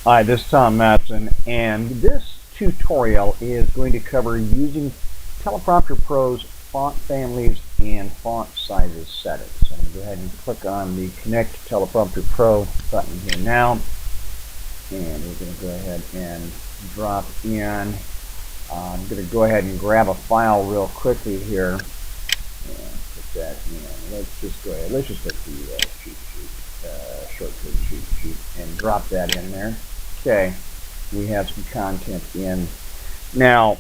Hi, this is Tom Matson, and this tutorial is going to cover using Teleprompter Pro's font families and font sizes settings. So I'm going to go ahead and click on the Connect Teleprompter Pro button here now, and we're going to go ahead and drop in. I'm going to go ahead and grab a file real quickly here and put that in. Let's just go ahead. Let's just put the cheat sheet, shortcut cheat sheet, and drop that in there. Okay, we have some content in. Now,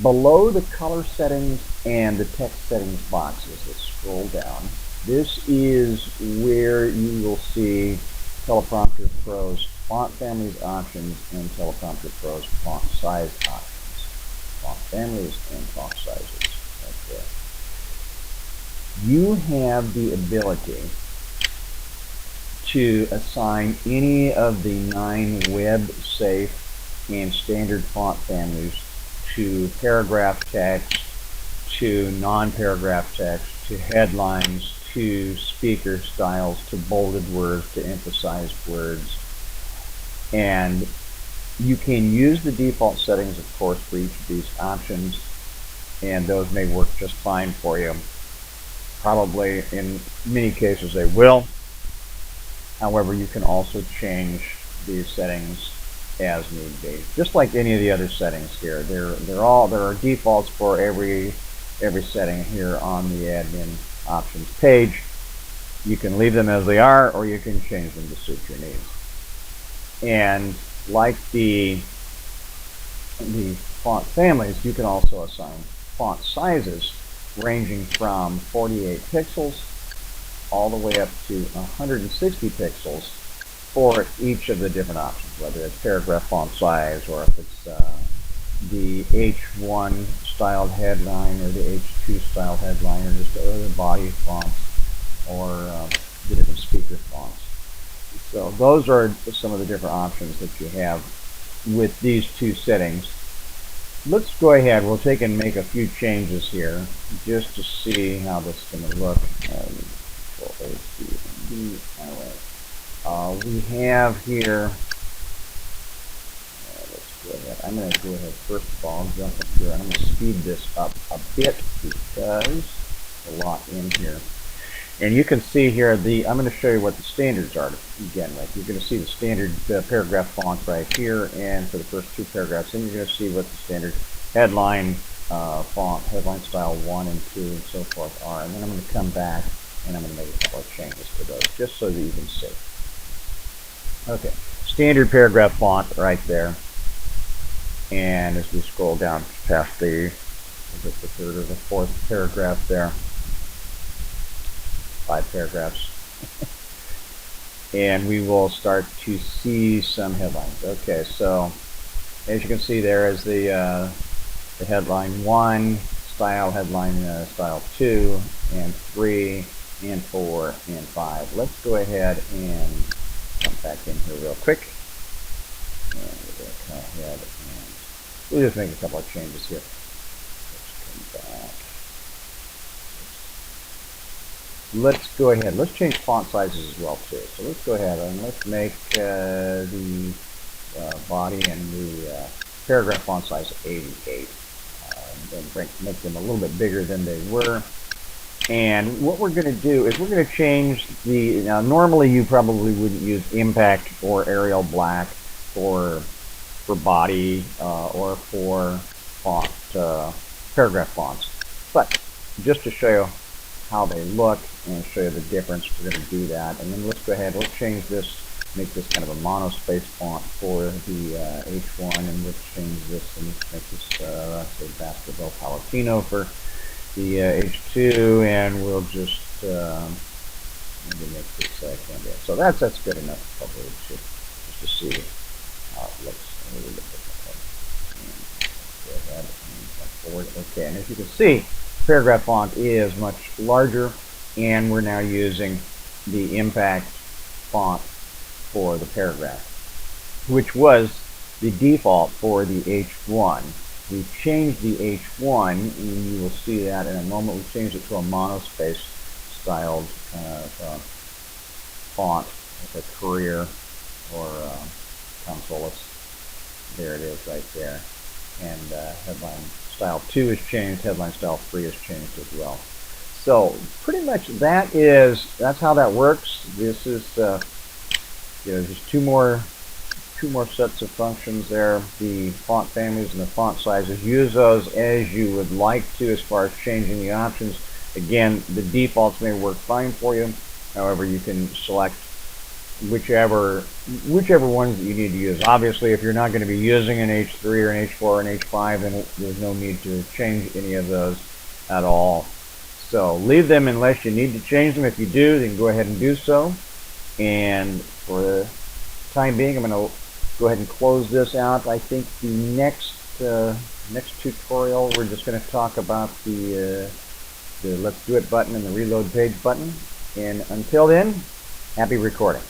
below the color settings and the text settings boxes, let's scroll down. This is where you will see Teleprompter Pro's font families options and Teleprompter Pro's font size options. Font families and font sizes. Okay. You have the ability to assign any of the 9 web-safe and standard font families to paragraph text, to non-paragraph text, to headlines, to speaker styles, to bolded words, to emphasized words. And you can use the default settings, of course, for each of these options, and those may work just fine for you. Probably in many cases they will. However, you can also change these settings as need be, just like any of the other settings here. There are defaults for every setting here on the admin options page. You can leave them as they are, or you can change them to suit your needs. And like the font families, you can also assign font sizes ranging from 48 pixels all the way up to 160 pixels for each of the different options, whether it's paragraph font size, or if it's the H1 styled headline, or the H2 styled headline, or just other body fonts, or the different speaker fonts. So those are some of the different options that you have with these two settings. Let's go ahead, we'll take and make a few changes here just to see how this is going to look. We have here, let's go ahead. I'm going to go ahead first of all, jump up here, and I'm going to speed this up a bit because there's a lot in here. And you can see here, I'm going to show you what the standards are to begin with. You're going to see the standard paragraph font right here, and for the first 2 paragraphs, and you're going to see what the standard headline font, headline style 1 and 2, and so forth are. And then I'm going to come back and I'm going to make a couple of changes to those, just so that you can see. Okay, standard paragraph font right there. And as we scroll down past the, is it the 3rd or the 4th paragraph there? 5 paragraphs. And we will start to see some headlines. Okay, so as you can see, there is the headline 1, style headline style 2, and 3, and 4, and 5. Let's go ahead and jump back in here real quick. And we're going to come ahead and we'll just make a couple of changes here. Let's come back. Let's go ahead. Let's change font sizes as well too. So let's go ahead and let's make the body and the paragraph font size 88. Then make them a little bit bigger than they were. And what we're going to do is we're going to change the, now normally you probably wouldn't use impact or Arial black for body or for font, paragraph fonts. But just to show you how they look and show you the difference, we're going to do that. And then let's go ahead, let's change this, make this kind of a monospace font for the H1, and let's change this and make this say Basketball Palatino for the H2, and we'll just maybe make this canvas. So that's good enough probably just to see how it looks a little bit differently. Go ahead and jump forward. Okay, and as you can see, paragraph font is much larger, and we're now using the impact font for the paragraph, which was the default for the H1. We changed the H1, and you will see that in a moment. We changed it to a monospace styled kind of font with a career or consoles. There it is right there. And headline style 2 is changed, headline style 3 is changed as well. So pretty much that's how that works. This is just two more sets of functions there. The font families and the font sizes. Use those as you would like to as far as changing the options. Again, the defaults may work fine for you. However, you can select whichever ones that you need to use. Obviously, if you're not going to be using an H3 or an H4 or an H5, then there's no need to change any of those at all. So leave them unless you need to change them. If you do, then go ahead and do so. And for the time being, I'm going to go ahead and close this out. I think the next tutorial, we're just going to talk about the Let's Do It button and the Reload Page button. And until then, happy recording.